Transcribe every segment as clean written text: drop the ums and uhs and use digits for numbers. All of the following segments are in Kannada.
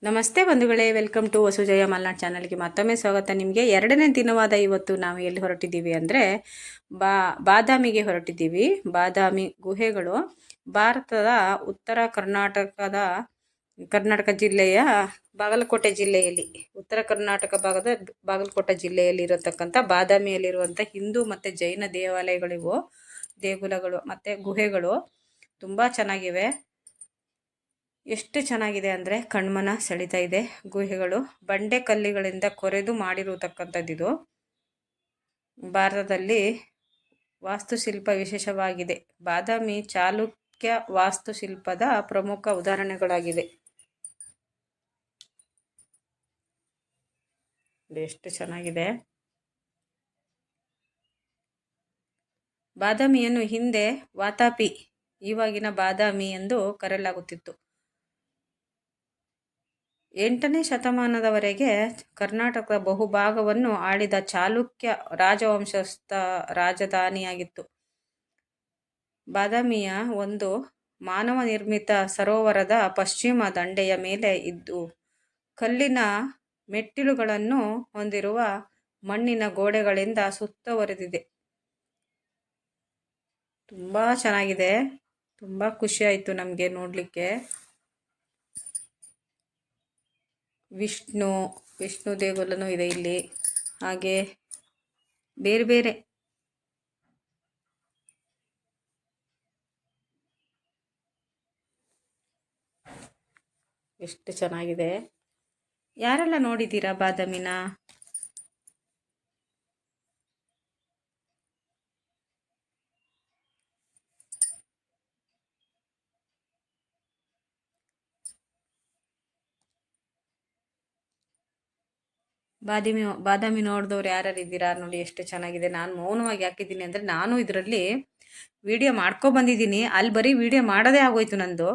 ನಮಸ್ತೆ ಬಂಧುಗಳೇ, ವೆಲ್ಕಮ್ ಟು ವಸುಜಯ ಮಲ್ನಾಡ್ ಚಾನಲ್ಗೆ ಮತ್ತೊಮ್ಮೆ ಸ್ವಾಗತ. ನಿಮಗೆ ಎರಡನೇ ದಿನವಾದ ಇವತ್ತು ನಾವು ಎಲ್ಲಿ ಹೊರಟಿದ್ದೀವಿ ಅಂದರೆ ಬಾದಾಮಿಗೆ ಹೊರಟಿದ್ದೀವಿ. ಬಾದಾಮಿ ಗುಹೆಗಳು ಭಾರತದ ಉತ್ತರ ಕರ್ನಾಟಕ ಜಿಲ್ಲೆಯ ಬಾಗಲಕೋಟೆ ಜಿಲ್ಲೆಯಲ್ಲಿ, ಉತ್ತರ ಕರ್ನಾಟಕ ಭಾಗದ ಬಾಗಲಕೋಟೆ ಜಿಲ್ಲೆಯಲ್ಲಿ ಇರತಕ್ಕಂಥ ಬಾದಾಮಿಯಲ್ಲಿರುವಂಥ ಹಿಂದೂ ಮತ್ತು ಜೈನ ದೇವಾಲಯಗಳಿವು, ದೇಗುಲಗಳು ಮತ್ತು ಗುಹೆಗಳು ತುಂಬ ಚೆನ್ನಾಗಿವೆ. ಎಷ್ಟು ಚೆನ್ನಾಗಿದೆ ಅಂದರೆ ಕಣ್ಮನ ಸೆಳೀತಾ ಇದೆ. ಗುಹೆಗಳು ಬಂಡೆ ಕಲ್ಲಿಗಳಿಂದ ಕೊರೆದು ಮಾಡಿರತಕ್ಕಂಥದ್ದಿದು. ಭಾರತದಲ್ಲಿ ವಾಸ್ತುಶಿಲ್ಪ ವಿಶೇಷವಾಗಿದೆ. ಬಾದಾಮಿ ಚಾಲುಕ್ಯ ವಾಸ್ತುಶಿಲ್ಪದ ಪ್ರಮುಖ ಉದಾಹರಣೆಗಳಾಗಿವೆ. ಎಷ್ಟು ಚೆನ್ನಾಗಿದೆ. ಬಾದಾಮಿಯನ್ನು ಹಿಂದೆ ವಾತಾಪಿ, ಇವಾಗಿನ ಬಾದಾಮಿ ಎಂದು ಕರೆಯಲಾಗುತ್ತಿತ್ತು. 8ನೇ ಶತಮಾನದವರೆಗೆ ಕರ್ನಾಟಕದ ಬಹುಭಾಗವನ್ನು ಆಳಿದ ಚಾಲುಕ್ಯ ರಾಜವಂಶಸ್ಥ ರಾಜಧಾನಿಯಾಗಿತ್ತು. ಬಾದಾಮಿಯ ಒಂದು ಮಾನವ ನಿರ್ಮಿತ ಸರೋವರದ ಪಶ್ಚಿಮ ದಂಡೆಯ ಮೇಲೆ ಇದ್ದು ಕಲ್ಲಿನ ಮೆಟ್ಟಿಲುಗಳನ್ನು ಹೊಂದಿರುವ ಮಣ್ಣಿನ ಗೋಡೆಗಳಿಂದ ಸುತ್ತುವರೆದಿದೆ. ತುಂಬ ಚೆನ್ನಾಗಿದೆ. ತುಂಬ ಖುಷಿ ಆಯಿತು ನಮಗೆ ನೋಡಲಿಕ್ಕೆ. ವಿಷ್ಣು ದೇಗುಲನೂ ಇದೆ ಇಲ್ಲಿ. ಹಾಗೆ ಬೇರೆ ಬೇರೆ ಎಷ್ಟು ಚೆನ್ನಾಗಿದೆ. ಯಾರೆಲ್ಲ ನೋಡಿದ್ದೀರಾ ಬಾದಾಮಿನ? ಬಾದಾಮಿ ನೋಡಿದವ್ರು ಯಾರ್ಯಾರು ಇದ್ದೀರಾ ನೋಡಿ, ಎಷ್ಟು ಚೆನ್ನಾಗಿದೆ. ನಾನು ಮೌನವಾಗಿ ಹಾಕಿದ್ದೀನಿ ಅಂದರೆ ನಾನು ಇದರಲ್ಲಿ ವಿಡಿಯೋ ಬಂದಿದ್ದೀನಿ. ಅಲ್ಲಿ ಬರೀ ವಿಡಿಯೋ ಮಾಡೋದೇ ಆಗೋಯ್ತು ನಂದು.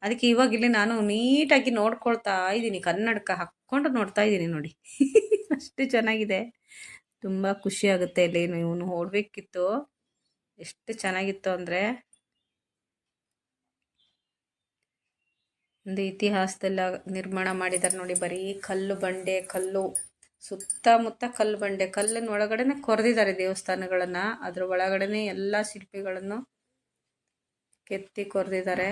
ಅದಕ್ಕೆ ಇವಾಗ ಇಲ್ಲಿ ನಾನು ನೀಟಾಗಿ ನೋಡ್ಕೊಳ್ತಾ ಇದ್ದೀನಿ, ಕನ್ನಡಕ ಹಾಕ್ಕೊಂಡು ನೋಡ್ತಾ ಇದ್ದೀನಿ ನೋಡಿ. ಅಷ್ಟು ಚೆನ್ನಾಗಿದೆ. ತುಂಬ ಖುಷಿ ಆಗುತ್ತೆ. ಇಲ್ಲಿ ನೀವು ನೋಡಬೇಕಿತ್ತು, ಎಷ್ಟು ಚೆನ್ನಾಗಿತ್ತು ಅಂದರೆ. ಒಂದು ಇತಿಹಾಸದಲ್ಲ ನಿರ್ಮಾಣ ಮಾಡಿದ್ದಾರೆ ನೋಡಿ. ಬರೀ ಕಲ್ಲು ಬಂಡೆ, ಕಲ್ಲು ಸುತ್ತಮುತ್ತ ಕಲ್ಲು ಬಂಡೆ, ಕಲ್ಲಿನ ಒಳಗಡೆನೆ ಕೊರೆದಿದ್ದಾರೆ ದೇವಸ್ಥಾನಗಳನ್ನು. ಅದ್ರ ಒಳಗಡೆನೆ ಎಲ್ಲ ಶಿಲ್ಪಿಗಳನ್ನು ಕೆತ್ತಿ ಕೊರೆದಿದ್ದಾರೆ.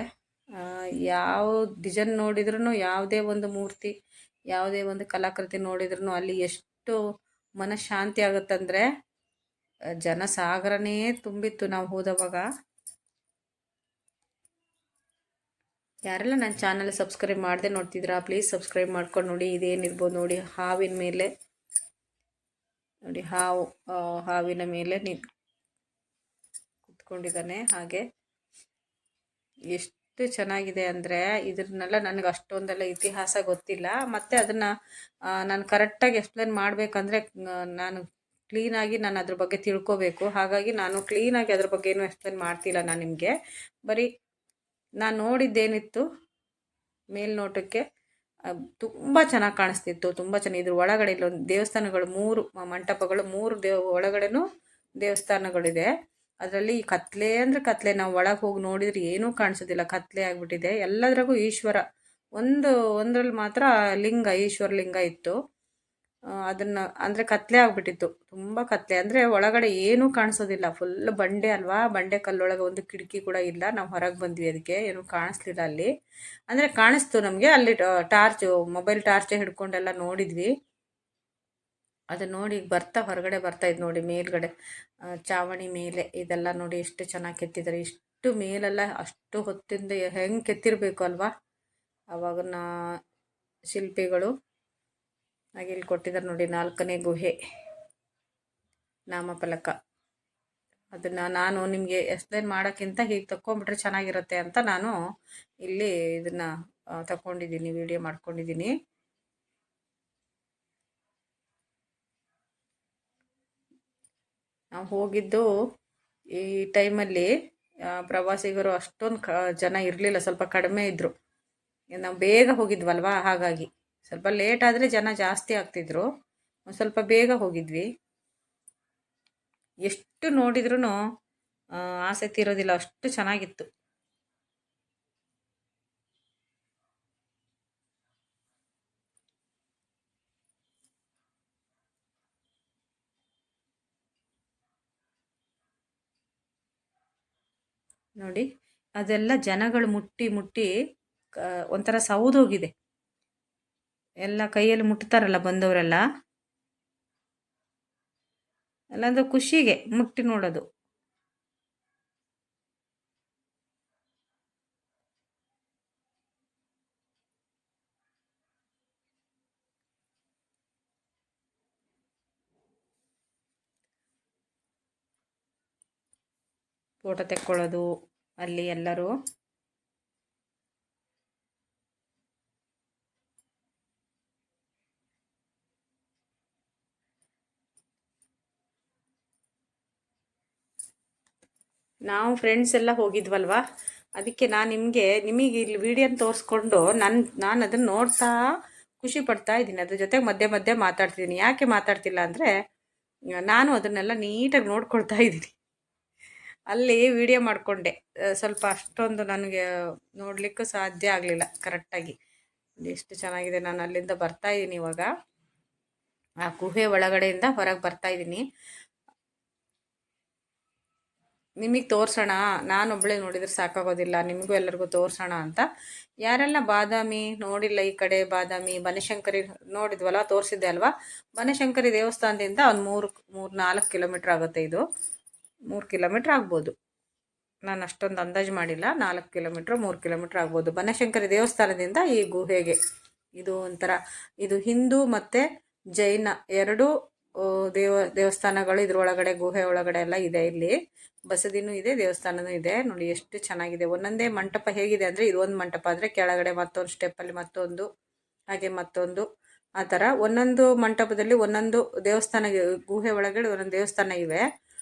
ಯಾವ ಡಿಸೈನ್ ನೋಡಿದ್ರೂ, ಯಾವುದೇ ಒಂದು ಮೂರ್ತಿ, ಯಾವುದೇ ಒಂದು ಕಲಾಕೃತಿ ನೋಡಿದ್ರೂ ಅಲ್ಲಿ ಎಷ್ಟು ಮನಃಶಾಂತಿ ಆಗುತ್ತಂದರೆ, ಜನಸಾಗರನೇ ತುಂಬಿತ್ತು ನಾವು ಹೋದವಾಗ. ಯಾರೆಲ್ಲ ನನ್ನ ಚಾನಲ್ ಸಬ್ಸ್ಕ್ರೈಬ್ ಮಾಡದೆ ನೋಡ್ತಿದ್ರಾ, ಪ್ಲೀಸ್ ಸಬ್ಸ್ಕ್ರೈಬ್ ಮಾಡ್ಕೊಂಡು ನೋಡಿ. ಇದೇನಿರ್ಬೋದು ನೋಡಿ, ಹಾವಿನ ಮೇಲೆ ನೋಡಿ, ಹಾವಿನ ಮೇಲೆ ಕುತ್ಕೊಂಡಿದ್ದಾನೆ. ಹಾಗೆ ಎಷ್ಟು ಚೆನ್ನಾಗಿದೆ ಅಂದರೆ, ಇದನ್ನೆಲ್ಲ ನನಗೆ ಅಷ್ಟೊಂದೆಲ್ಲ ಇತಿಹಾಸ ಗೊತ್ತಿಲ್ಲ. ಮತ್ತು ಅದನ್ನು ನಾನು ಕರೆಕ್ಟಾಗಿ ಎಕ್ಸ್ಪ್ಲೇನ್ ಮಾಡಬೇಕಂದ್ರೆ ನಾನು ಕ್ಲೀನಾಗಿ ಅದ್ರ ಬಗ್ಗೆ ತಿಳ್ಕೋಬೇಕು. ಹಾಗಾಗಿ ನಾನು ಕ್ಲೀನಾಗಿ ಅದ್ರ ಬಗ್ಗೆ ಏನು ಎಕ್ಸ್ಪ್ಲೇನ್ ಮಾಡ್ತಿಲ್ಲ ನಾನು ನಿಮಗೆ. ಬರೀ ನಾನು ನೋಡಿದ್ದೇನಿತ್ತು ಮೇಲ್ನೋಟಕ್ಕೆ ತುಂಬ ಚೆನ್ನಾಗಿ ಕಾಣಿಸ್ತಿತ್ತು. ತುಂಬ ಚೆನ್ನಾಗಿ. ಇದ್ರ ಒಳಗಡೆ ಇಲ್ಲೊಂದು ದೇವಸ್ಥಾನಗಳು, 3 ಮಂಟಪಗಳು, 3 ಒಳಗಡೆನೂ ದೇವಸ್ಥಾನಗಳಿದೆ. ಅದರಲ್ಲಿ ಕತ್ಲೆ ಅಂದರೆ ಕತ್ಲೆ. ನಾವು ಒಳಗೆ ಹೋಗಿ ನೋಡಿದ್ರೆ ಏನೂ ಕಾಣಿಸೋದಿಲ್ಲ, ಕತ್ಲೆ ಆಗಿಬಿಟ್ಟಿದೆ. ಎಲ್ಲದ್ರಾಗೂ ಈಶ್ವರ ಒಂದರಲ್ಲಿ ಮಾತ್ರ ಈಶ್ವರ ಲಿಂಗ ಇತ್ತು. ಅದನ್ನು ಅಂದರೆ ಕತ್ಲೆ ಆಗಿಬಿಟ್ಟಿತ್ತು, ತುಂಬ ಕತ್ಲೆ. ಅಂದರೆ ಒಳಗಡೆ ಏನೂ ಕಾಣಿಸೋದಿಲ್ಲ, ಫುಲ್ ಬಂಡೆ ಅಲ್ವಾ. ಬಂಡೆ ಕಲ್ಲೊಳಗೆ ಒಂದು ಕಿಟಕಿ ಕೂಡ ಇಲ್ಲ. ನಾವು ಹೊರಗೆ ಬಂದ್ವಿ, ಅದಕ್ಕೆ ಏನೂ ಕಾಣಿಸ್ಲಿಲ್ಲ ಅಲ್ಲಿ. ಅಂದರೆ ಕಾಣಿಸ್ತು ನಮಗೆ ಅಲ್ಲಿ ಮೊಬೈಲ್ ಟಾರ್ಚ್ ಹಿಡ್ಕೊಂಡೆಲ್ಲ ನೋಡಿದ್ವಿ. ಅದನ್ನ ನೋಡಿ ಹೊರಗಡೆ ಬರ್ತಾ ಇದ್ದು ನೋಡಿ, ಮೇಲ್ಗಡೆ ಚಾವಣಿ ಮೇಲೆ ಇದೆಲ್ಲ ನೋಡಿ ಎಷ್ಟು ಚೆನ್ನಾಗಿ ಕೆತ್ತಿದ್ದಾರೆ. ಇಷ್ಟು ಮೇಲೆಲ್ಲ ಅಷ್ಟು ಹೊತ್ತಿಂದ ಹೆಂಗೆ ಕೆತ್ತಿರಬೇಕು ಅಲ್ವಾ ಅವಾಗಿನ ಶಿಲ್ಪಿಗಳು. ಹಾಗೆ ಇಲ್ಲಿ ಕೊಟ್ಟಿದ್ದಾರೆ ನೋಡಿ, 4ನೇ ಗುಹೆ ನಾಮಫಲಕ. ಅದನ್ನು ನಾನು ನಿಮಗೆ ಎಕ್ಸ್ಪ್ಲೇನ್ ಮಾಡೋಕ್ಕಿಂತ ಹೀಗೆ ತಗೊಂಡ್ಬಿಟ್ರೆ ಚೆನ್ನಾಗಿರುತ್ತೆ ಅಂತ ನಾನು ಇಲ್ಲಿ ಇದನ್ನು ತಗೊಂಡಿದ್ದೀನಿ, ವಿಡಿಯೋ ಮಾಡ್ಕೊಂಡಿದ್ದೀನಿ. ನಾವು ಹೋಗಿದ್ದು ಈ ಟೈಮಲ್ಲಿ ಪ್ರವಾಸಿಗರು ಅಷ್ಟೊಂದು ಜನ ಇರಲಿಲ್ಲ, ಸ್ವಲ್ಪ ಕಡಿಮೆ ಇದ್ದರು. ನಾವು ಬೇಗ ಹೋಗಿದ್ವಲ್ವಾ, ಹಾಗಾಗಿ ಸ್ವಲ್ಪ ಲೇಟ್ ಆದರೆ ಜನ ಜಾಸ್ತಿ ಆಗ್ತಿದ್ರು. ಒಂದು ಸ್ವಲ್ಪ ಬೇಗ ಹೋಗಿದ್ವಿ. ಎಷ್ಟು ನೋಡಿದ್ರೂ ಆಸಕ್ತಿ ಇರೋದಿಲ್ಲ, ಅಷ್ಟು ಚೆನ್ನಾಗಿತ್ತು. ನೋಡಿ, ಅದೆಲ್ಲ ಜನಗಳು ಮುಟ್ಟಿ ಮುಟ್ಟಿ ಒಂಥರ ಸೌದೋಗಿದೆ. ಎಲ್ಲ ಕೈಯಲ್ಲಿ ಮುಟ್ತಾರಲ್ಲ ಬಂದವರೆಲ್ಲ, ಅಲ್ಲಂದ್ರೆ ಖುಷಿಗೆ ಮುಟ್ಟಿ ನೋಡೋದು. ಫೋಟೋ ತೆಕ್ಕೊಳ್ಳೋದು ಅಲ್ಲಿ ಎಲ್ಲರೂ. ನಾವು ಫ್ರೆಂಡ್ಸ್ ಎಲ್ಲ ಹೋಗಿದ್ವಲ್ವಾ, ಅದಕ್ಕೆ ನಾನು ನಿಮಗೆ ಇಲ್ಲಿ ವಿಡಿಯೋನ ತೋರಿಸ್ಕೊಂಡು ನಾನು ಅದನ್ನು ನೋಡ್ತಾ ಖುಷಿ ಪಡ್ತಾ ಇದ್ದೀನಿ. ಅದ್ರ ಜೊತೆಗೆ ಮಧ್ಯೆ ಮಧ್ಯೆ ಮಾತಾಡ್ತಿದ್ದೀನಿ. ಯಾಕೆ ಮಾತಾಡ್ತಿಲ್ಲ ಅಂದರೆ, ನಾನು ಅದನ್ನೆಲ್ಲ ನೀಟಾಗಿ ನೋಡ್ಕೊಳ್ತಾ ಇದ್ದೀನಿ. ಅಲ್ಲಿ ವಿಡಿಯೋ ಮಾಡಿಕೊಂಡೆ, ಸ್ವಲ್ಪ ಅಷ್ಟೊಂದು ನನಗೆ ನೋಡಲಿಕ್ಕೂ ಸಾಧ್ಯ ಆಗಲಿಲ್ಲ ಕರೆಕ್ಟಾಗಿ. ಎಷ್ಟು ಚೆನ್ನಾಗಿದೆ. ನಾನು ಅಲ್ಲಿಂದ ಬರ್ತಾ ಇದ್ದೀನಿ ಇವಾಗ, ಆ ಗುಹೆ ಒಳಗಡೆಯಿಂದ ಹೊರಗೆ ಬರ್ತಾ ಇದ್ದೀನಿ. ನಿಮಗೆ ತೋರಿಸೋಣ, ನಾನೊಬ್ಬಳೇ ನೋಡಿದರೆ ಸಾಕಾಗೋದಿಲ್ಲ, ನಿಮಗೂ ಎಲ್ಲರಿಗೂ ತೋರಿಸೋಣ ಅಂತ. ಯಾರೆಲ್ಲ ಬಾದಾಮಿ ನೋಡಿಲ್ಲ, ಈ ಕಡೆ ಬಾದಾಮಿ ಬನಶಂಕರಿ ನೋಡಿದ್ವಲ್ಲ, ತೋರಿಸಿದ್ದೆ ಅಲ್ವಾ. ಬನಶಂಕರಿ ದೇವಸ್ಥಾನದಿಂದ ಒಂದು 3-4 ಕಿಲೋಮೀಟ್ರ್ ಆಗುತ್ತೆ. ಇದು 3 ಕಿಲೋಮೀಟ್ರ್ ಆಗ್ಬೋದು, ನಾನು ಅಷ್ಟೊಂದು ಅಂದಾಜು ಮಾಡಿಲ್ಲ. 4 ಕಿಲೋಮೀಟ್ರ್ 3 ಕಿಲೋಮೀಟ್ರ್ ಆಗ್ಬೋದು ಬನಶಂಕರಿ ದೇವಸ್ಥಾನದಿಂದ ಈ ಗುಹೆಗೆ. ಇದು ಒಂಥರ, ಇದು ಹಿಂದೂ ಮತ್ತು ಜೈನ ಎರಡೂ ದೇವಸ್ಥಾನಗಳು ಇದ್ರೊಳಗಡೆ, ಗುಹೆ ಒಳಗಡೆ ಎಲ್ಲ ಇದೆ. ಇಲ್ಲಿ ಬಸದಿನೂ ಇದೆ, ದೇವಸ್ಥಾನನೂ ಇದೆ. ನೋಡಿ ಎಷ್ಟು ಚೆನ್ನಾಗಿದೆ. ಒಂದೊಂದೇ ಮಂಟಪ ಹೇಗಿದೆ ಅಂದರೆ, ಇದು ಒಂದು ಮಂಟಪ ಆದರೆ ಕೆಳಗಡೆ ಮತ್ತೊಂದು ಸ್ಟೆಪ್ಪಲ್ಲಿ ಮತ್ತೊಂದು, ಹಾಗೆ ಮತ್ತೊಂದು, ಆ ಥರ ಒಂದೊಂದು ಮಂಟಪದಲ್ಲಿ ಒಂದೊಂದು ದೇವಸ್ಥಾನ, ಗುಹೆ ಒಳಗಡೆ ಒಂದೊಂದು ದೇವಸ್ಥಾನ ಇವೆ.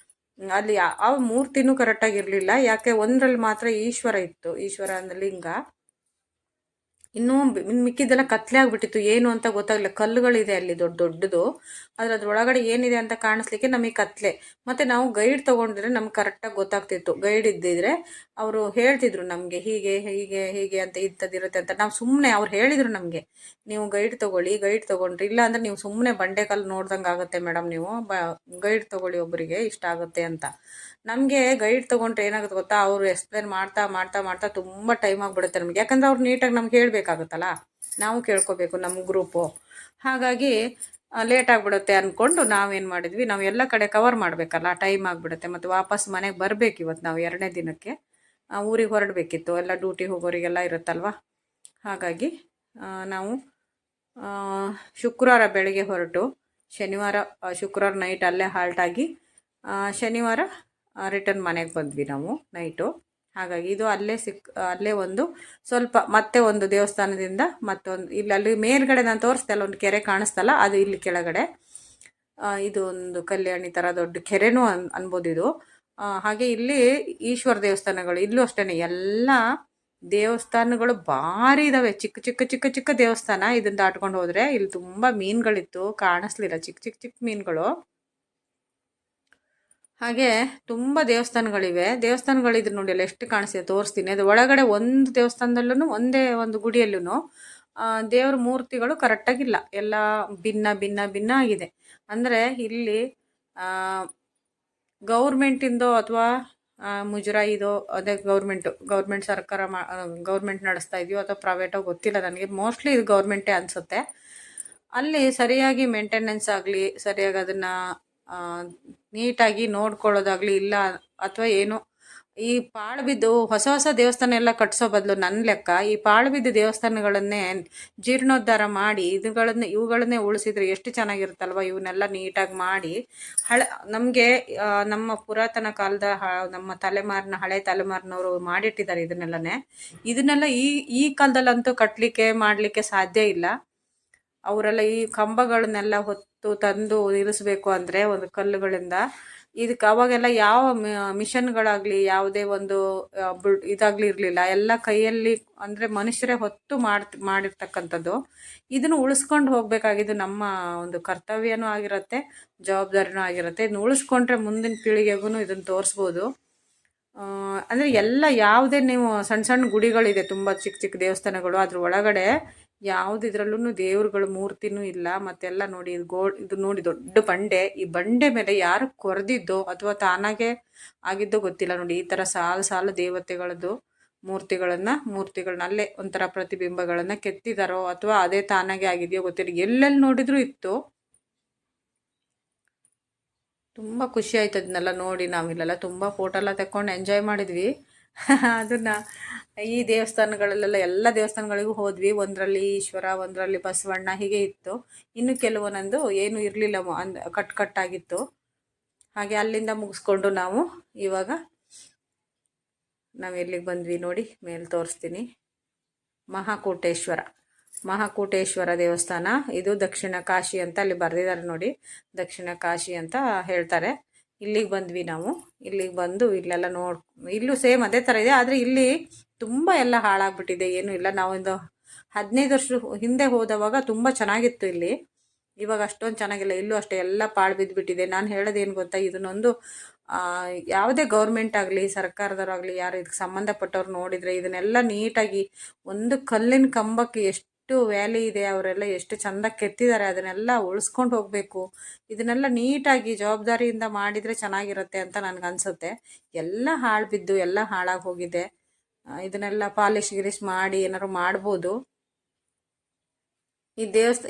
ಅಲ್ಲಿ ಆ ಮೂರ್ತಿನೂ ಕರೆಕ್ಟಾಗಿರಲಿಲ್ಲ. ಯಾಕೆ ಒಂದರಲ್ಲಿ ಮಾತ್ರ ಈಶ್ವರ ಇತ್ತು, ಈಶ್ವರ ಅಂದರೆ ಲಿಂಗ. ಇನ್ನೂ ಮಿಕ್ಕಿದ್ದೆಲ್ಲ ಕತ್ಲೆ ಆಗಿಬಿಟ್ಟಿತ್ತು, ಏನು ಅಂತ ಗೊತ್ತಾಗಲಿಲ್ಲ. ಕಲ್ಲುಗಳಿದೆ ಅಲ್ಲಿ ದೊಡ್ಡ ದೊಡ್ಡದು, ಆದರೆ ಅದ್ರೊಳಗಡೆ ಏನಿದೆ ಅಂತ ಕಾಣಿಸ್ಲಿಕ್ಕೆ ನಮಗೆ ಕತ್ಲೆ. ಮತ್ತು ನಾವು ಗೈಡ್ ತೊಗೊಂಡಿದ್ರೆ ನಮ್ಗೆ ಕರೆಕ್ಟಾಗಿ ಗೊತ್ತಾಗ್ತಿತ್ತು. ಗೈಡ್ ಇದ್ದಿದ್ರೆ ಅವರು ಹೇಳ್ತಿದ್ರು ನಮಗೆ, ಹೀಗೆ ಹೀಗೆ ಹೀಗೆ ಅಂತ ಇಂಥದ್ದಿರುತ್ತೆ ಅಂತ. ನಾವು ಸುಮ್ಮನೆ ಅವ್ರು ಹೇಳಿದರು ನಮಗೆ, ನೀವು ಗೈಡ್ ತೊಗೊಳ್ಳಿ, ಗೈಡ್ ತೊಗೊಂಡ್ರಿ, ಇಲ್ಲ ಅಂದರೆ ನೀವು ಸುಮ್ಮನೆ ಬಂಡೆಕಲ್ಲು ನೋಡ್ದಂಗೆ ಆಗುತ್ತೆ ಮೇಡಮ್, ನೀವು ಗೈಡ್ ತೊಗೊಳ್ಳಿ, ಒಬ್ಬರಿಗೆ ಇಷ್ಟ ಆಗುತ್ತೆ ಅಂತ. ನಮಗೆ ಗೈಡ್ ತೊಗೊಂಡ್ರೆ ಏನಾಗುತ್ತೆ ಗೊತ್ತಾ, ಅವರು ಎಕ್ಸ್ಪ್ಲೇನ್ ಮಾಡ್ತಾ ಮಾಡ್ತಾ ಮಾಡ್ತಾ ತುಂಬ ಟೈಮ್ ಆಗಿಬಿಡುತ್ತೆ ನಮಗೆ. ಯಾಕಂದರೆ ಅವ್ರು ನೀಟಾಗಿ ನಮ್ಗೆ ಹೇಳಬೇಕಾಗುತ್ತಲ್ಲ, ನಾವು ಕೇಳ್ಕೊಬೇಕು ನಮ್ಮ ಗ್ರೂಪು. ಹಾಗಾಗಿ ಲೇಟ್ ಆಗಿಬಿಡುತ್ತೆ ಅಂದ್ಕೊಂಡು ನಾವೇನು ಮಾಡಿದ್ವಿ, ನಾವು ಎಲ್ಲ ಕಡೆ ಕವರ್ ಮಾಡಬೇಕಲ್ಲ, ಟೈಮ್ ಆಗಿಬಿಡುತ್ತೆ. ಮತ್ತು ವಾಪಸ್ ಮನೆಗೆ ಬರಬೇಕು ಇವತ್ತು ನಾವು 2ನೇ ದಿನಕ್ಕೆ. ಊರಿಗೆ ಹೊರಡಬೇಕಿತ್ತು, ಎಲ್ಲ ಡ್ಯೂಟಿ ಹೋಗೋರಿಗೆಲ್ಲ ಇರುತ್ತಲ್ವ. ಹಾಗಾಗಿ ನಾವು ಶುಕ್ರವಾರ ಬೆಳಗ್ಗೆ ಹೊರಟು ಶುಕ್ರವಾರ ನೈಟ್ ಅಲ್ಲೇ ಹಾಲ್ಟಾಗಿ ಶನಿವಾರ ರಿಟರ್ನ್ ಮನೆಗೆ ಬಂದ್ವಿ ನಾವು ನೈಟು. ಹಾಗಾಗಿ ಇದು ಅಲ್ಲೇ ಒಂದು ಸ್ವಲ್ಪ ಮತ್ತೆ ಒಂದು ದೇವಸ್ಥಾನದಿಂದ ಮತ್ತೊಂದು, ಅಲ್ಲಿ ಮೇಲ್ಗಡೆ ನಾನು ತೋರಿಸ್ದೆ ಅಲ್ಲ, ಒಂದು ಕೆರೆ ಕಾಣಿಸ್ತಲ್ಲ, ಅದು ಇಲ್ಲಿ ಕೆಳಗಡೆ. ಇದು ಒಂದು ಕಲ್ಯಾಣಿ ಥರ ದೊಡ್ಡ ಕೆರೆನೂ ಅನ್ಬೋದು ಇದು. ಹಾಗೆ ಇಲ್ಲಿ ಈಶ್ವರ ದೇವಸ್ಥಾನಗಳು, ಇಲ್ಲೂ ಅಷ್ಟೇ ಎಲ್ಲ ದೇವಸ್ಥಾನಗಳು ಭಾರಿ ಇದ್ದಾವೆ. ಚಿಕ್ಕ ಚಿಕ್ಕ ಚಿಕ್ಕ ಚಿಕ್ಕ ದೇವಸ್ಥಾನ. ಇದನ್ನು ದಾಟ್ಕೊಂಡು ಹೋದರೆ ಇಲ್ಲಿ ತುಂಬ ಮೀನುಗಳಿತ್ತು, ಕಾಣಿಸ್ಲಿಲ್ಲ, ಚಿಕ್ಕ ಚಿಕ್ಕ ಚಿಕ್ಕ ಮೀನುಗಳು. ಹಾಗೆ ತುಂಬ ದೇವಸ್ಥಾನಗಳಿವೆ. ದೇವಸ್ಥಾನಗಳಿದ್ರೆ ನೋಡಿ ಅಲ್ಲಿ ಎಷ್ಟು ಕಾಣಿಸ್ತಿದೆ, ತೋರಿಸ್ತೀನಿ. ಅದು ಒಳಗಡೆ ಒಂದು ದೇವಸ್ಥಾನದಲ್ಲೂ, ಒಂದೇ ಒಂದು ಗುಡಿಯಲ್ಲೂ ದೇವ್ರ ಮೂರ್ತಿಗಳು ಕರೆಕ್ಟಾಗಿಲ್ಲ, ಎಲ್ಲ ಭಿನ್ನ ಭಿನ್ನ ಭಿನ್ನ ಆಗಿದೆ. ಅಂದರೆ ಇಲ್ಲಿ ಗೌರ್ಮೆಂಟಿಂದೋ ಅಥವಾ ಮುಜರಾಯಿದೋ, ಅದೇ ಗೌರ್ಮೆಂಟ್ ಸರ್ಕಾರ ಗೌರ್ಮೆಂಟ್ ನಡೆಸ್ತಾ ಇದೆಯೋ ಅಥವಾ ಪ್ರೈವೇಟೋ ಗೊತ್ತಿಲ್ಲ ನನಗೆ. ಮೋಸ್ಟ್ಲಿ ಇದು ಗೌರ್ಮೆಂಟೇ ಅನಿಸುತ್ತೆ. ಅಲ್ಲಿ ಸರಿಯಾಗಿ ಮೇಂಟೆನೆನ್ಸ್ ಆಗಲಿ, ಸರಿಯಾಗಿ ಅದನ್ನು ನೀಟಾಗಿ ನೋಡ್ಕೊಳ್ಳೋದಾಗಲಿ ಇಲ್ಲ. ಅಥವಾ ಏನು, ಈ ಪಾಳು ಬಿದ್ದು ಹೊಸ ಹೊಸ ದೇವಸ್ಥಾನ ಎಲ್ಲ ಕಟ್ಟಿಸೋ ಬದಲು ನನ್ನ ಲೆಕ್ಕ ಈ ಪಾಳು ಬಿದ್ದ ದೇವಸ್ಥಾನಗಳನ್ನೇ ಜೀರ್ಣೋದ್ಧಾರ ಮಾಡಿ ಇವುಗಳನ್ನೇ ಉಳಿಸಿದ್ರೆ ಎಷ್ಟು ಚೆನ್ನಾಗಿರುತ್ತಲ್ವ. ಇವನ್ನೆಲ್ಲ ನೀಟಾಗಿ ಮಾಡಿ ನಮಗೆ ನಮ್ಮ ಪುರಾತನ ಕಾಲದ ನಮ್ಮ ಹಳೆ ತಲೆಮಾರಿನವರು ಮಾಡಿಟ್ಟಿದ್ದಾರೆ ಇದನ್ನೆಲ್ಲ ಈ ಕಾಲದಲ್ಲಂತೂ ಮಾಡಲಿಕ್ಕೆ ಸಾಧ್ಯ ಇಲ್ಲ. ಅವರೆಲ್ಲ ಈ ಕಂಬಗಳನ್ನೆಲ್ಲ ಹೊತ್ತು ತಂದು ನಿಲ್ಲಿಸ್ಬೇಕು ಅಂದರೆ ಒಂದು ಕಲ್ಲುಗಳಿಂದ. ಇದಕ್ಕೆ ಅವಾಗೆಲ್ಲ ಯಾವ ಮಿಷನ್ಗಳಾಗಲಿ ಯಾವುದೇ ಒಂದು ಇದಾಗಲಿ ಇರಲಿಲ್ಲ. ಎಲ್ಲ ಕೈಯಲ್ಲಿ, ಅಂದರೆ ಮನುಷ್ಯರೇ ಹೊತ್ತು ಮಾಡಿರ್ತಕ್ಕಂಥದ್ದು. ಇದನ್ನು ಉಳಿಸ್ಕೊಂಡು ಹೋಗಬೇಕಾಗಿದ್ದು ನಮ್ಮ ಒಂದು ಕರ್ತವ್ಯನೂ ಆಗಿರುತ್ತೆ, ಜವಾಬ್ದಾರಿನೂ ಆಗಿರುತ್ತೆ. ಇದನ್ನು ಉಳಿಸ್ಕೊಂಡ್ರೆ ಮುಂದಿನ ಪೀಳಿಗೆಗೂ ಇದನ್ನು ತೋರಿಸ್ಬೋದು. ಅಂದರೆ ಎಲ್ಲ ಯಾವುದೇ ನೀವು ಸಣ್ಣ ಸಣ್ಣ ಗುಡಿಗಳಿದೆ, ತುಂಬ ಚಿಕ್ಕ ಚಿಕ್ಕ ದೇವಸ್ಥಾನಗಳು, ಅದ್ರ ಒಳಗಡೆ ಯಾವುದಿದ್ರಲ್ಲೂ ದೇವ್ರುಗಳ ಮೂರ್ತಿನೂ ಇಲ್ಲ. ಮತ್ತೆಲ್ಲ ನೋಡಿ ಇದು ನೋಡಿ ದೊಡ್ಡ ಬಂಡೆ. ಈ ಬಂಡೆ ಮೇಲೆ ಯಾರು ಕೊರೆದಿದ್ದೋ ಅಥವಾ ತಾನಾಗೆ ಆಗಿದ್ದೋ ಗೊತ್ತಿಲ್ಲ. ನೋಡಿ ಈ ಥರ ಸಾಲು ಸಾಲು ದೇವತೆಗಳದ್ದು ಮೂರ್ತಿಗಳನ್ನ ಅಲ್ಲೇ ಒಂಥರ ಪ್ರತಿಬಿಂಬಗಳನ್ನ ಕೆತ್ತಿದಾರೋ ಅಥವಾ ಅದೇ ತಾನಾಗೆ ಆಗಿದೆಯೋ ಗೊತ್ತಿಲ್ಲ. ಎಲ್ಲೆಲ್ಲಿ ನೋಡಿದ್ರು ಇತ್ತು. ತುಂಬ ಖುಷಿ ಆಯ್ತು ಅದನ್ನೆಲ್ಲ ನೋಡಿ. ನಾವಿಲ್ಲೆಲ್ಲ ತುಂಬ ಫೋಟೋ ಎಲ್ಲ ತೆಕ್ಕೊಂಡು ಎಂಜಾಯ್ ಮಾಡಿದ್ವಿ. ಅದನ್ನು ಈ ದೇವಸ್ಥಾನಗಳಲ್ಲೆಲ್ಲ ಎಲ್ಲ ದೇವಸ್ಥಾನಗಳಿಗೂ ಹೋದ್ವಿ. ಒಂದರಲ್ಲಿ ಈಶ್ವರ, ಒಂದರಲ್ಲಿ ಬಸವಣ್ಣ, ಹೀಗೆ ಇತ್ತು. ಇನ್ನು ಕೆಲವೊಂದೊಂದು ಏನೂ ಇರಲಿಲ್ಲ, ಕಟ್ಟಾಗಿತ್ತು. ಹಾಗೆ ಅಲ್ಲಿಂದ ಮುಗಿಸ್ಕೊಂಡು ಇವಾಗ ನಾವು ಎಲ್ಲಿಗೆ ಬಂದ್ವಿ ನೋಡಿ, ಮೇಲೆ ತೋರಿಸ್ತೀನಿ. ಮಹಾಕೂಟೇಶ್ವರ ದೇವಸ್ಥಾನ. ಇದು ದಕ್ಷಿಣ ಕಾಶಿ ಅಂತ ಅಲ್ಲಿ ಬರೆದಿದ್ದಾರೆ ನೋಡಿ, ದಕ್ಷಿಣ ಕಾಶಿ ಅಂತ ಹೇಳ್ತಾರೆ. ಇಲ್ಲಿಗೆ ಬಂದ್ವಿ ನಾವು. ಇಲ್ಲಿಗೆ ಬಂದು ಇಲ್ಲೆಲ್ಲ ಇಲ್ಲೂ ಸೇಮ್ ಅದೇ ಥರ ಇದೆ. ಆದರೆ ಇಲ್ಲಿ ತುಂಬ ಎಲ್ಲ ಹಾಳಾಗ್ಬಿಟ್ಟಿದೆ, ಏನೂ ಇಲ್ಲ. ನಾವೊಂದು 15 ವರ್ಷ ಹಿಂದೆ ಹೋದವಾಗ ತುಂಬ ಚೆನ್ನಾಗಿತ್ತು ಇಲ್ಲಿ. ಇವಾಗ ಅಷ್ಟೊಂದು ಚೆನ್ನಾಗಿಲ್ಲ. ಇಲ್ಲೂ ಅಷ್ಟೇ ಎಲ್ಲ ಪಾಳು ಬಿದ್ದುಬಿಟ್ಟಿದೆ. ನಾನು ಹೇಳೋದೇನು ಗೊತ್ತಾ, ಇದನ್ನೊಂದು ಯಾವುದೇ ಗೌರ್ಮೆಂಟ್ ಆಗಲಿ, ಸರ್ಕಾರದವರಾಗಲಿ, ಯಾರು ಇದಕ್ಕೆ ಸಂಬಂಧಪಟ್ಟವ್ರು ನೋಡಿದರೆ ಇದನ್ನೆಲ್ಲ ನೀಟಾಗಿ, ಒಂದು ಕಲ್ಲಿನ ಕಂಬಕ್ಕೆ ಎಷ್ಟು ವ್ಯಾಲಿ ಇದೆ, ಅವರೆಲ್ಲ ಎಷ್ಟು ಚೆಂದ ಕೆತ್ತಿದ್ದಾರೆ, ಅದನ್ನೆಲ್ಲ ಉಳಿಸ್ಕೊಂಡು ಹೋಗಬೇಕು. ಇದನ್ನೆಲ್ಲ ನೀಟಾಗಿ ಜವಾಬ್ದಾರಿಯಿಂದ ಮಾಡಿದರೆ ಚೆನ್ನಾಗಿರುತ್ತೆ ಅಂತ ನನಗನ್ಸುತ್ತೆ. ಎಲ್ಲ ಹಾಳು ಬಿದ್ದು ಎಲ್ಲ ಹಾಳಾಗಿ ಹೋಗಿದೆ. ಇದನ್ನೆಲ್ಲ ಪಾಲಿಶ್ ಗಿರೀಶ್ ಮಾಡಿ ಏನಾದ್ರು ಮಾಡ್ಬೋದು.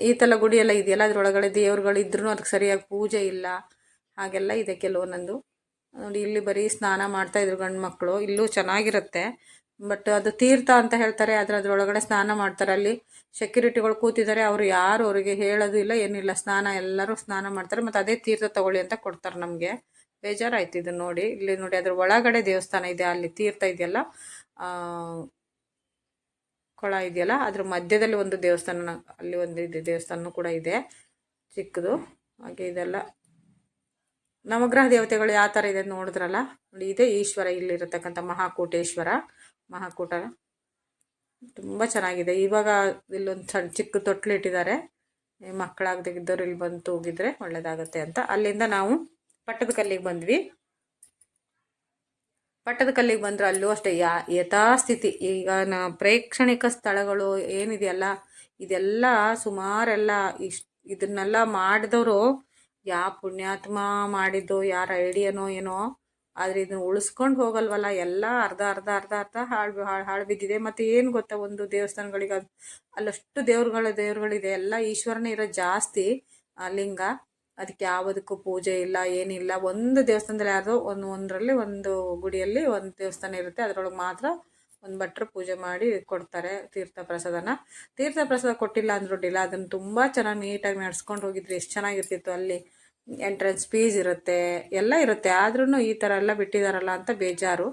ಈ ಥರ ಗುಡಿ ಎಲ್ಲ ಇದೆಯಲ್ಲ, ಅದರೊಳಗಡೆ ದೇವ್ರುಗಳು ಇದ್ರೂ ಅದಕ್ಕೆ ಸರಿಯಾಗಿ ಪೂಜೆ ಇಲ್ಲ, ಹಾಗೆಲ್ಲ ಇದೆ ಕೆಲವೊಂದೊಂದು. ನೋಡಿ ಇಲ್ಲಿ ಬರೀ ಸ್ನಾನ ಮಾಡ್ತಾ ಇದ್ರು ಗಂಡು ಮಕ್ಕಳು. ಇಲ್ಲೂ ಚೆನ್ನಾಗಿರುತ್ತೆ, ಬಟ್ ಅದು ತೀರ್ಥ ಅಂತ ಹೇಳ್ತಾರೆ. ಆದರೆ ಅದರೊಳಗಡೆ ಸ್ನಾನ ಮಾಡ್ತಾರೆ. ಅಲ್ಲಿ ಸೆಕ್ಯೂರಿಟಿಗಳು ಕೂತಿದ್ದಾರೆ, ಅವರು ಯಾರು ಅವರಿಗೆ ಹೇಳೋದು ಇಲ್ಲ, ಏನಿಲ್ಲ. ಎಲ್ಲರೂ ಸ್ನಾನ ಮಾಡ್ತಾರೆ. ಮತ್ತು ಅದೇ ತೀರ್ಥ ತಗೊಳ್ಳಿ ಅಂತ ಕೊಡ್ತಾರೆ ನಮಗೆ. ಬೇಜಾರಾಯ್ತು ಇದನ್ನು ನೋಡಿ. ಇಲ್ಲಿ ನೋಡಿ ಅದ್ರ ಒಳಗಡೆ ದೇವಸ್ಥಾನ ಇದೆ, ಅಲ್ಲಿ ತೀರ್ಥ ಇದೆಯಲ್ಲ, ಕೊಳ ಇದೆಯಲ್ಲ, ಅದ್ರ ಮಧ್ಯದಲ್ಲಿ ಒಂದು ದೇವಸ್ಥಾನ, ಅಲ್ಲಿ ಒಂದು ದೇವಸ್ಥಾನ ಕೂಡ ಇದೆ ಚಿಕ್ಕದು. ಹಾಗೆ ಇದೆಲ್ಲ ನವಗ್ರಹ ದೇವತೆಗಳು ಯಾವ ಥರ ಇದೆ ನೋಡಿದ್ರಲ್ಲ ನೋಡಿ. ಇದೇ ಈಶ್ವರ, ಇಲ್ಲಿರತಕ್ಕಂಥ ಮಹಾಕೂಟ ತುಂಬ ಚೆನ್ನಾಗಿದೆ. ಇವಾಗ ಇಲ್ಲೊಂದು ಚಿಕ್ಕ ತೊಟ್ಲಿಟ್ಟಿದ್ದಾರೆ. ಮಕ್ಕಳಾಗದಿದ್ದವ್ರು ಇಲ್ಲಿ ಬಂದು ತೂಗಿದ್ರೆ ಒಳ್ಳೇದಾಗುತ್ತೆ ಅಂತ. ಅಲ್ಲಿಂದ ನಾವು ಪಟ್ಟದಕಲ್ಲಿಗೆ ಬಂದ್ವಿ. ಪಟ್ಟದಕಲ್ಲಿಗೆ ಬಂದ್ರೆ ಅಲ್ಲೂ ಅಷ್ಟೇ ಯಥಾಸ್ಥಿತಿ. ಈಗ ಪ್ರೇಕ್ಷಣಿಕ ಸ್ಥಳಗಳು ಏನಿದೆಯಲ್ಲ, ಇದೆಲ್ಲ ಸುಮಾರೆಲ್ಲ ಇದನ್ನೆಲ್ಲ ಮಾಡಿದವರು ಯಾವ ಪುಣ್ಯಾತ್ಮ ಮಾಡಿದ್ದು, ಯಾರ ಐಡಿಯಾನೋ ಏನೋ, ಆದರೆ ಇದನ್ನು ಉಳಿಸ್ಕೊಂಡು ಹೋಗಲ್ವಲ್ಲ, ಎಲ್ಲ ಅರ್ಧ ಹಾಳು ಬಿದ್ದಿದೆ. ಮತ್ತು ಏನು ಗೊತ್ತಾ, ಒಂದು ದೇವಸ್ಥಾನಗಳಿಗೆ ಅಲ್ಲಷ್ಟು ದೇವ್ರುಗಳಿದೆ, ಎಲ್ಲ ಈಶ್ವರನೇ ಇರೋ ಜಾಸ್ತಿ ಲಿಂಗ. ಅದಕ್ಕೆ ಯಾವುದಕ್ಕೂ ಪೂಜೆ ಇಲ್ಲ, ಏನಿಲ್ಲ. ಒಂದು ದೇವಸ್ಥಾನದಲ್ಲಿ ಯಾರ್ದೋ ಒಂದರಲ್ಲಿ ಒಂದು ಗುಡಿಯಲ್ಲಿ ಒಂದು ದೇವಸ್ಥಾನ ಇರುತ್ತೆ, ಅದರೊಳಗೆ ಮಾತ್ರ ಒಂದು ಭಟ್ರು ಪೂಜೆ ಮಾಡಿ ಕೊಡ್ತಾರೆ ತೀರ್ಥ ಪ್ರಸಾದ ಕೊಟ್ಟಿಲ್ಲ ಅಂದ್ರೂ ಅಡ್ಡಿಲ್ಲ. ಅದನ್ನು ತುಂಬ ಚೆನ್ನಾಗಿ ನೀಟಾಗಿ ನಡ್ಸ್ಕೊಂಡು ಹೋಗಿದ್ರಿ. ಎಷ್ಟು ಚೆನ್ನಾಗಿರ್ತಿತ್ತು. ಅಲ್ಲಿ ಎಂಟ್ರೆನ್ಸ್ ಫೀಸ್ ಇರುತ್ತೆ, ಎಲ್ಲ ಇರುತ್ತೆ. ಆದ್ರೂ ಈ ಥರ ಎಲ್ಲ ಬಿಟ್ಟಿದಾರಲ್ಲ ಅಂತ ಬೇಜಾರು.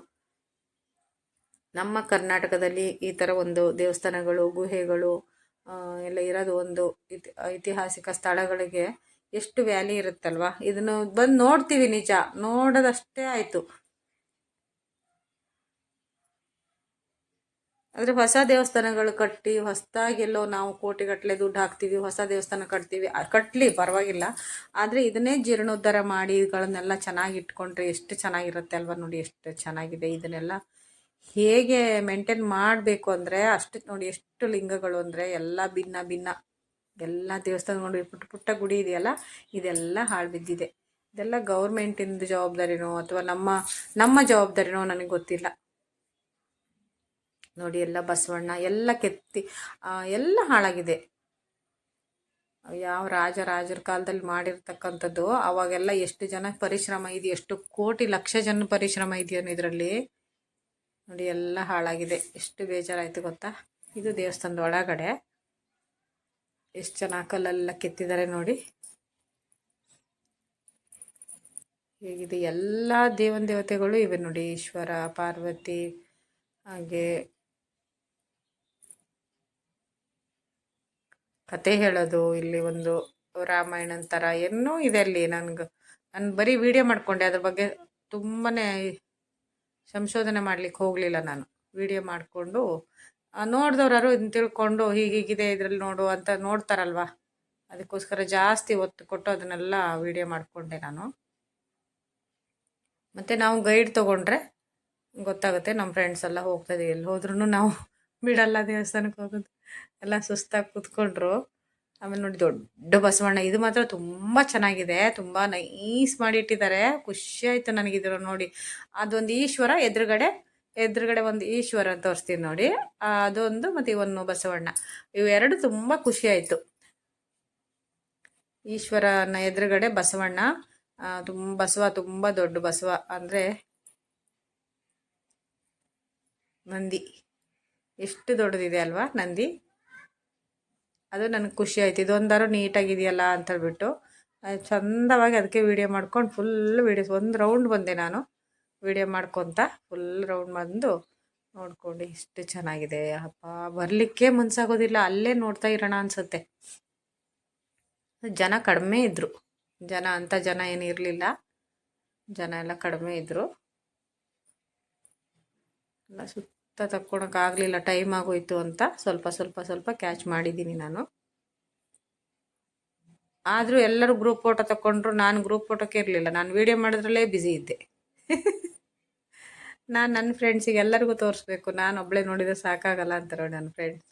ನಮ್ಮ ಕರ್ನಾಟಕದಲ್ಲಿ ಈ ಥರ ಒಂದು ದೇವಸ್ಥಾನಗಳು, ಗುಹೆಗಳು ಎಲ್ಲ ಇರೋದು, ಒಂದು ಐತಿಹಾಸಿಕ ಸ್ಥಳಗಳಿಗೆ ಎಷ್ಟು ವ್ಯಾಲಿ ಇರುತ್ತಲ್ವಾ. ಇದನ್ನು ಬಂದು ನೋಡ್ತೀವಿ, ನಿಜ, ನೋಡೋದಷ್ಟೇ ಆಯಿತು. ಆದರೆ ಹೊಸ ದೇವಸ್ಥಾನಗಳು ಕಟ್ಟಿ ಹೊಸದಾಗೆಲ್ಲೋ ನಾವು ಕೋಟಿಗಟ್ಟಲೆ ದುಡ್ಡು ಹಾಕ್ತೀವಿ, ಹೊಸ ದೇವಸ್ಥಾನ ಕಟ್ಟಲಿ ಪರವಾಗಿಲ್ಲ. ಆದರೆ ಇದನ್ನೇ ಜೀರ್ಣೋದ್ಧಾರ ಮಾಡಿ ಇವುಗಳನ್ನೆಲ್ಲ ಚೆನ್ನಾಗಿ ಇಟ್ಕೊಂಡ್ರೆ ಎಷ್ಟು ಚೆನ್ನಾಗಿರುತ್ತೆ ಅಲ್ವಾ. ನೋಡಿ ಎಷ್ಟು ಚೆನ್ನಾಗಿದೆ. ಇದನ್ನೆಲ್ಲ ಹೇಗೆ ಮೇಂಟೈನ್ ಮಾಡಬೇಕು ಅಂದರೆ ಅಷ್ಟು ನೋಡಿ. ಎಷ್ಟು ಲಿಂಗಗಳು ಅಂದರೆ ಎಲ್ಲ ಭಿನ್ನ ಎಲ್ಲ ದೇವಸ್ಥಾನಗಳು ಪುಟ್ಟ ಗುಡಿ ಇದೆಯಲ್ಲ, ಇದೆಲ್ಲ ಹಾಳು ಬಿದ್ದಿದೆ. ಇದೆಲ್ಲ ಗೌರ್ಮೆಂಟಿಂದ ಜವಾಬ್ದಾರಿನೋ ಅಥವಾ ನಮ್ಮ ಜವಾಬ್ದಾರಿನೋ ನನಗೆ ಗೊತ್ತಿಲ್ಲ. ನೋಡಿ ಎಲ್ಲ ಬಸವಣ್ಣ ಎಲ್ಲ ಕೆತ್ತಿ ಎಲ್ಲ ಹಾಳಾಗಿದೆ. ಯಾವ ರಾಜರ ಕಾಲದಲ್ಲಿ ಮಾಡಿರ್ತಕ್ಕಂಥದ್ದು. ಅವಾಗೆಲ್ಲ ಎಷ್ಟು ಜನ ಪರಿಶ್ರಮ ಇದೆ, ಎಷ್ಟು ಕೋಟಿ ಲಕ್ಷ ಜನ ಪರಿಶ್ರಮ ಇದೆಯೋ ಇದರಲ್ಲಿ. ನೋಡಿ ಎಲ್ಲ ಹಾಳಾಗಿದೆ. ಎಷ್ಟು ಬೇಜಾರಾಯಿತು ಗೊತ್ತಾ. ಇದು ದೇವಸ್ಥಾನದ ಒಳಗಡೆ ಎಷ್ಟು ಚೆನ್ನಾಗಿ ಕಲ್ಲೆಲ್ಲ ಕೆತ್ತಿದ್ದಾರೆ ನೋಡಿ. ಹೇಗಿದೆ ಎಲ್ಲ ದೇವತೆಗಳು ಇವೆ ನೋಡಿ. ಈಶ್ವರ, ಪಾರ್ವತಿ, ಹಾಗೆ ಕತೆ ಹೇಳೋದು, ಇಲ್ಲಿ ಒಂದು ರಾಮಾಯಣ ಥರ ಏನೋ ಇದೆ ಅಲ್ಲಿ. ನಾನು ಬರೀ ವಿಡಿಯೋ ಮಾಡಿಕೊಂಡೆ, ಅದ್ರ ಬಗ್ಗೆ ತುಂಬಾ ಸಂಶೋಧನೆ ಮಾಡ್ಲಿಕ್ಕೆ ಹೋಗಲಿಲ್ಲ. ನಾನು ವಿಡಿಯೋ ಮಾಡಿಕೊಂಡು ನೋಡಿದವ್ರು ಇದನ್ನ ತಿಳ್ಕೊಂಡು ಹೀಗಿದೆ ಇದರಲ್ಲಿ ನೋಡು ಅಂತ ನೋಡ್ತಾರಲ್ವ, ಅದಕ್ಕೋಸ್ಕರ ಜಾಸ್ತಿ ಒತ್ತು ಕೊಟ್ಟು ಅದನ್ನೆಲ್ಲ ವಿಡಿಯೋ ಮಾಡಿಕೊಂಡೆ ನಾನು. ಮತ್ತು ನಾವು ಗೈಡ್ ತೊಗೊಂಡ್ರೆ ಗೊತ್ತಾಗುತ್ತೆ. ನಮ್ಮ ಫ್ರೆಂಡ್ಸ್ ಎಲ್ಲ ಹೋಗ್ತಾಯಿದ್ದೀವಿ, ಎಲ್ಲಿ ಹೋದ್ರೂ ನಾವು ಬಿಡಲ್ಲ ದೇವಸ್ಥಾನಕ್ಕೆ ಹೋಗೋದು. ಎಲ್ಲ ಸುಸ್ತಾಗಿ ಕೂತ್ಕೊಂಡ್ರು. ಆಮೇಲೆ ನೋಡಿ ದೊಡ್ಡ ಬಸವಣ್ಣ, ಇದು ಮಾತ್ರ ತುಂಬ ಚೆನ್ನಾಗಿದೆ, ತುಂಬ ನೈಸ್ ಮಾಡಿ ಇಟ್ಟಿದ್ದಾರೆ. ಖುಷಿ ಆಯಿತು ನನಗಿದ್ರು ನೋಡಿ. ಅದೊಂದು ಈಶ್ವರ ಎದುರುಗಡೆ ಒಂದು ಈಶ್ವರ ತೋರಿಸ್ತೀನಿ ನೋಡಿ, ಅದೊಂದು ಮತ್ತು ಇವನು ಬಸವಣ್ಣ, ಇವೆರಡು ತುಂಬ ಖುಷಿ ಆಯಿತು. ಈಶ್ವರನ ಎದುರುಗಡೆ ಬಸವಣ್ಣ, ಬಸವ ತುಂಬ ದೊಡ್ಡ ಬಸವ, ಅಂದರೆ ನಂದಿ ಎಷ್ಟು ದೊಡ್ಡದಿದೆ ಅಲ್ವಾ ನಂದಿ. ಅದು ನನಗೆ ಖುಷಿ ಆಯ್ತು, ಇದೊಂದಾರು ನೀಟಾಗಿದೆಯಲ್ಲ ಅಂತ ಹೇಳ್ಬಿಟ್ಟು ಚಂದವಾಗಿ ಅದಕ್ಕೆ ವೀಡಿಯೋ ಮಾಡ್ಕೊಂಡು ಫುಲ್ ವೀಡಿಯೋಸ್ ಒಂದು ರೌಂಡ್ ಬಂದೆ ನಾನು ವೀಡಿಯೋ ಮಾಡ್ಕೊತ, ಫುಲ್ ರೌಂಡ್ ಬಂದು ನೋಡ್ಕೊಂಡು ಎಷ್ಟು ಚೆನ್ನಾಗಿದೆ. ಅಪ್ಪ ಬರಲಿಕ್ಕೆ ಮನಸ್ಸಾಗೋದಿಲ್ಲ, ಅಲ್ಲೇ ನೋಡ್ತಾ ಇರೋಣ ಅನಿಸುತ್ತೆ. ಜನ ಕಡಿಮೆ ಇದ್ದರು, ಜನ ಏನು ಇರಲಿಲ್ಲ, ಜನ ಎಲ್ಲ ಕಡಿಮೆ ಇದ್ದರು. ಎಲ್ಲ ಸುತ್ತ ತಕ್ಕೊಳಕ್ಕಾಗಲಿಲ್ಲ, ಟೈಮ್ ಆಗೋಯ್ತು ಅಂತ ಸ್ವಲ್ಪ ಕ್ಯಾಚ್ ಮಾಡಿದ್ದೀನಿ ನಾನು. ಆದರೂ ಎಲ್ಲರೂ ಗ್ರೂಪ್ ಫೋಟೋ ತಗೊಂಡ್ರು, ನಾನು ಗ್ರೂಪ್ ಫೋಟೋಕ್ಕೆ ಇರಲಿಲ್ಲ, ನಾನು ವೀಡಿಯೋ ಮಾಡೋದ್ರಲ್ಲೇ ಬ್ಯುಸಿ ಇದ್ದೆ. ನಾನು ನನ್ನ ಫ್ರೆಂಡ್ಸಿಗೆ ಎಲ್ಲರಿಗೂ ತೋರಿಸ್ಬೇಕು, ನಾನು ಒಬ್ಬಳೇ ನೋಡಿದ್ರೆ ಸಾಕಾಗಲ್ಲ ಅಂತಾರೆ ನನ್ನ ಫ್ರೆಂಡ್ಸ್.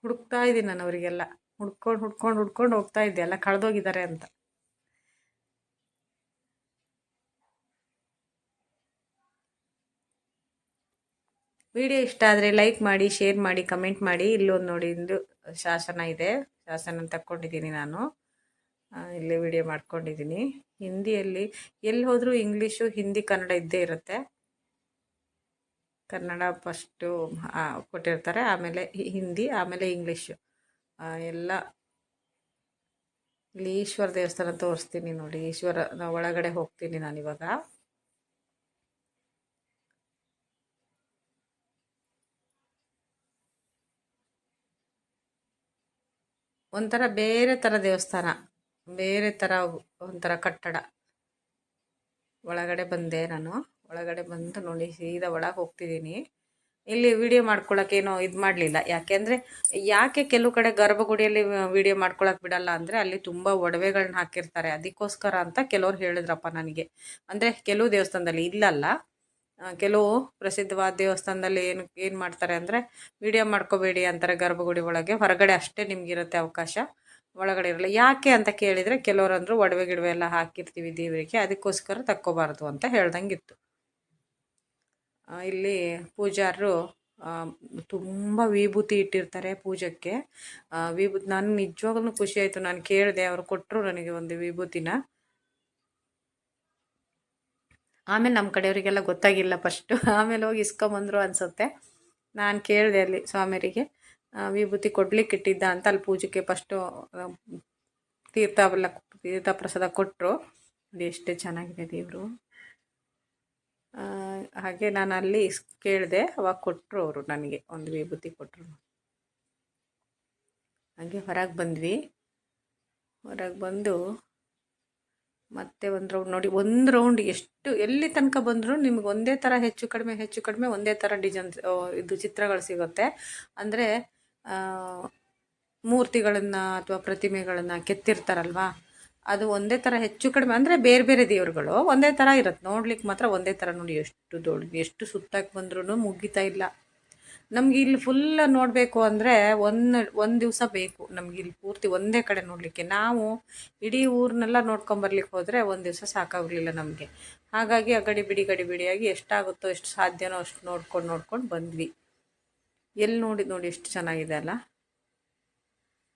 ಹುಡುಕ್ತಾ ಇದ್ದೀನಿ ನಾನು ಅವರಿಗೆಲ್ಲ, ಹುಡ್ಕೊಂಡು ಹೋಗ್ತಾ ಇದ್ದೆ, ಎಲ್ಲ ಕಳೆದೋಗಿದ್ದಾರೆ ಅಂತ. ವಿಡಿಯೋ ಇಷ್ಟ ಆದರೆ ಲೈಕ್ ಮಾಡಿ, ಶೇರ್ ಮಾಡಿ, ಕಮೆಂಟ್ ಮಾಡಿ. ಇಲ್ಲೊಂದು ನೋಡಿ, ಇಂದು ಶಾಸನ ಇದೆ, ಶಾಸನ ತಕ್ಕೊಂಡಿದ್ದೀನಿ ನಾನು, ಇಲ್ಲೇ ವಿಡಿಯೋ ಮಾಡ್ಕೊಂಡಿದ್ದೀನಿ. ಹಿಂದಿಯಲ್ಲಿ ಎಲ್ಲಿ ಹೋದರೂ ಇಂಗ್ಲೀಷು, ಹಿಂದಿ, ಕನ್ನಡ ಇದ್ದೇ ಇರುತ್ತೆ. ಕನ್ನಡ ಫಸ್ಟು ಕೊಟ್ಟಿರ್ತಾರೆ, ಆಮೇಲೆ ಹಿಂದಿ, ಆಮೇಲೆ ಇಂಗ್ಲೀಷು ಎಲ್ಲ. ಇಲ್ಲಿ ಈಶ್ವರ ದೇವಸ್ಥಾನ ತೋರಿಸ್ತೀನಿ ನೋಡಿ, ಈಶ್ವರ ಒಳಗಡೆ ಹೋಗ್ತೀನಿ ನಾನಿವಾಗ. ಒಂಥರ ಬೇರೆ ಥರ ದೇವಸ್ಥಾನ, ಬೇರೆ ಥರ ಒಂಥರ ಕಟ್ಟಡ. ಒಳಗಡೆ ಬಂದೆ ನಾನು, ಒಳಗಡೆ ಬಂದು ನೋಡಿ ಸೀದಾ ಒಳಗೆ ಹೋಗ್ತಿದ್ದೀನಿ. ಇಲ್ಲಿ ವಿಡಿಯೋ ಮಾಡ್ಕೊಳಕ್ಕೇನೋ ಇದು ಮಾಡಲಿಲ್ಲ, ಯಾಕೆ ಕೆಲವು ಕಡೆ ಗರ್ಭಗುಡಿಯಲ್ಲಿ ವಿಡಿಯೋ ಮಾಡ್ಕೊಳಕ್ಕೆ ಬಿಡಲ್ಲ ಅಂದರೆ ಅಲ್ಲಿ ತುಂಬ ಒಡವೆಗಳನ್ನ ಹಾಕಿರ್ತಾರೆ, ಅದಕ್ಕೋಸ್ಕರ ಅಂತ ಕೆಲವ್ರು ಹೇಳಿದ್ರಪ್ಪ ನನಗೆ. ಅಂದರೆ ಕೆಲವು ದೇವಸ್ಥಾನದಲ್ಲಿ ಇಲ್ಲಲ್ಲ, ಕೆಲವು ಪ್ರಸಿದ್ಧವಾದ ದೇವಸ್ಥಾನದಲ್ಲಿ ಏನು ಮಾಡ್ತಾರೆ ಅಂದರೆ ವಿಡಿಯೋ ಮಾಡ್ಕೋಬೇಡಿ ಅಂತಾರೆ ಗರ್ಭಗುಡಿ ಒಳಗೆ, ಹೊರಗಡೆ ಅಷ್ಟೇ ನಿಮಗಿರುತ್ತೆ ಅವಕಾಶ, ಒಳಗಡೆ ಇರಲ್ಲ. ಯಾಕೆ ಅಂತ ಕೇಳಿದರೆ ಕೆಲವರು ಅಂದರು ಒಡವೆ ಗಿಡವೆ ಎಲ್ಲ ಹಾಕಿರ್ತೀವಿ ದೇವರಿಗೆ, ಅದಕ್ಕೋಸ್ಕರ ತಕ್ಕೋಬಾರ್ದು ಅಂತ ಹೇಳ್ದಂಗಿತ್ತು. ಇಲ್ಲಿ ಪೂಜಾರರು ತುಂಬ ವಿಭೂತಿ ಇಟ್ಟಿರ್ತಾರೆ ಪೂಜಕ್ಕೆ. ವಿಭೂತಿ ನಾನು ನಿಜವಾಗ್ಲೂ ಖುಷಿ ಆಯಿತು, ನಾನು ಕೇಳಿದೆ, ಅವರು ಕೊಟ್ಟರು ನನಗೆ ಒಂದು ವಿಭೂತಿನ. ಆಮೇಲೆ ನಮ್ಮ ಕಡೆಯವರಿಗೆಲ್ಲ ಗೊತ್ತಾಗಿಲ್ಲ ಫಸ್ಟು, ಆಮೇಲೆ ಹೋಗಿ ಇಸ್ಕೊಂಬಂದರು ಅನಿಸುತ್ತೆ. ನಾನು ಕೇಳಿದೆ ಅಲ್ಲಿ ಸ್ವಾಮಿಯರಿಗೆ, ವಿಭೂತಿ ಕೊಡ್ಲಿಕ್ಕೆ ಇಟ್ಟಿದ್ದ ಅಂತ. ಅಲ್ಲಿ ಪೂಜೆಗೆ ಫಸ್ಟು ತೀರ್ಥ ಪ್ರಸಾದ ಕೊಟ್ಟರು. ಅದು ಎಷ್ಟು ಚೆನ್ನಾಗಿದೆ ದೇವರು. ಹಾಗೆ ನಾನು ಅಲ್ಲಿ ಕೇಳಿದೆ, ಅವಾಗ ಕೊಟ್ಟರು ಅವರು ನನಗೆ ಒಂದು ವಿಭೂತಿ ಕೊಟ್ಟರು. ಹಾಗೆ ಹೊರಗೆ ಬಂದ್ವಿ, ಹೊರಗೆ ಬಂದು ಮತ್ತೆ ಒಂದು ರೌಂಡ್ ನೋಡಿ, ಒಂದು ರೌಂಡ್ ಎಷ್ಟು ಎಲ್ಲಿ ತನಕ ಬಂದರೂ ನಿಮ್ಗೆ ಒಂದೇ ಥರ ಹೆಚ್ಚು ಕಡಿಮೆ ಒಂದೇ ಥರ ಡಿಸೈನ್ ಇದು ಚಿತ್ರಗಳು ಸಿಗುತ್ತೆ. ಅಂದರೆ ಮೂರ್ತಿಗಳನ್ನು ಅಥವಾ ಪ್ರತಿಮೆಗಳನ್ನು ಕೆತ್ತಿರ್ತಾರಲ್ವ, ಅದು ಒಂದೇ ಥರ ಹೆಚ್ಚು ಕಡಿಮೆ, ಅಂದರೆ ಬೇರೆ ಬೇರೆ ದೇವರುಗಳು ಒಂದೇ ಥರ ಇರುತ್ತೆ, ನೋಡ್ಲಿಕ್ಕೆ ಮಾತ್ರ ಒಂದೇ ಥರ. ನೋಡಿ ಎಷ್ಟು ದೊಡ್ಡ, ಎಷ್ಟು ಸುತ್ತಕ್ಕೆ ಬಂದ್ರೂ ಮುಗಿತಾ ಇಲ್ಲ. ನಮ್ಗೆ ಇಲ್ಲಿ ಫುಲ್ ನೋಡಬೇಕು ಅಂದರೆ ಒಂದು ದಿವಸ ಬೇಕು ನಮ್ಗೆ ಇಲ್ಲಿ ಪೂರ್ತಿ ಒಂದೇ ಕಡೆ ನೋಡಲಿಕ್ಕೆ. ನಾವು ಇಡೀ ಊರನ್ನೆಲ್ಲ ನೋಡ್ಕೊಂಬರ್ಲಿಕ್ಕೆ ಹೋದರೆ ಒಂದು ದಿವಸ ಸಾಕಾಗಲಿಲ್ಲ ನಮಗೆ. ಹಾಗಾಗಿ ಗಡಿಬಿಡಿಯಾಗಿ ಎಷ್ಟಾಗುತ್ತೋ ಎಷ್ಟು ಸಾಧ್ಯನೋ ಅಷ್ಟು ನೋಡ್ಕೊಂಡು ಬಂದ್ವಿ. ಎಲ್ಲಿ ನೋಡಿ ಎಷ್ಟು ಚೆನ್ನಾಗಿದೆ ಅಲ್ಲ,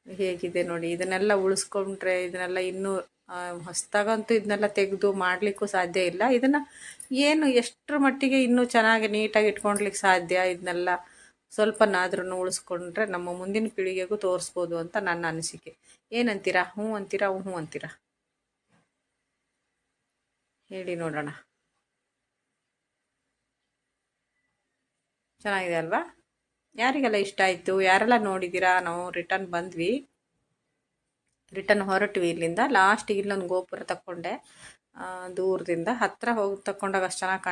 ಹೇಗಿದೆ ನೋಡಿ. ಇದನ್ನೆಲ್ಲ ಉಳಿಸ್ಕೊಂಡ್ರೆ, ಇದನ್ನೆಲ್ಲ ಇನ್ನೂ ಹೊಸದಾಗಂತೂ ಇದನ್ನೆಲ್ಲ ತೆಗೆದು ಮಾಡಲಿಕ್ಕೂ ಸಾಧ್ಯ ಇಲ್ಲ. ಇದನ್ನು ಏನು ಎಷ್ಟರ ಮಟ್ಟಿಗೆ ಇನ್ನೂ ಚೆನ್ನಾಗಿ ನೀಟಾಗಿ ಇಟ್ಕೊಳ್ಲಿಕ್ಕೆ ಸಾಧ್ಯ, ಇದನ್ನೆಲ್ಲ ಸ್ವಲ್ಪನಾದ್ರೂ ಉಳಿಸ್ಕೊಂಡ್ರೆ ನಮ್ಮ ಮುಂದಿನ ಪೀಳಿಗೆಗೂ ತೋರಿಸ್ಬೋದು ಅಂತ ನನ್ನ ಅನಿಸಿಕೆ. ಏನಂತೀರಾ? ಹ್ಞೂ ಅಂತೀರಾ? ಹೇಳಿ ನೋಡೋಣ. ಚೆನ್ನಾಗಿದೆ ಅಲ್ವಾ? ಯಾರಿಗೆಲ್ಲ ಇಷ್ಟ ಆಯಿತು, ಯಾರೆಲ್ಲ ನೋಡಿದ್ದೀರಾ? ನಾವು ರಿಟರ್ನ್ ಹೊರಟ್ವಿ ಇಲ್ಲಿಂದ. ಲಾಸ್ಟಿಗೆ ಇಲ್ಲೊಂದು ಗೋಪುರ ತಕ್ಕೊಂಡೆ, ದೂರದಿಂದ. ಹತ್ತಿರ ಹೋಗಿ ತಕ್ಕೊಂಡಾಗ ಅಷ್ಟು ಚೆನ್ನಾಗಿ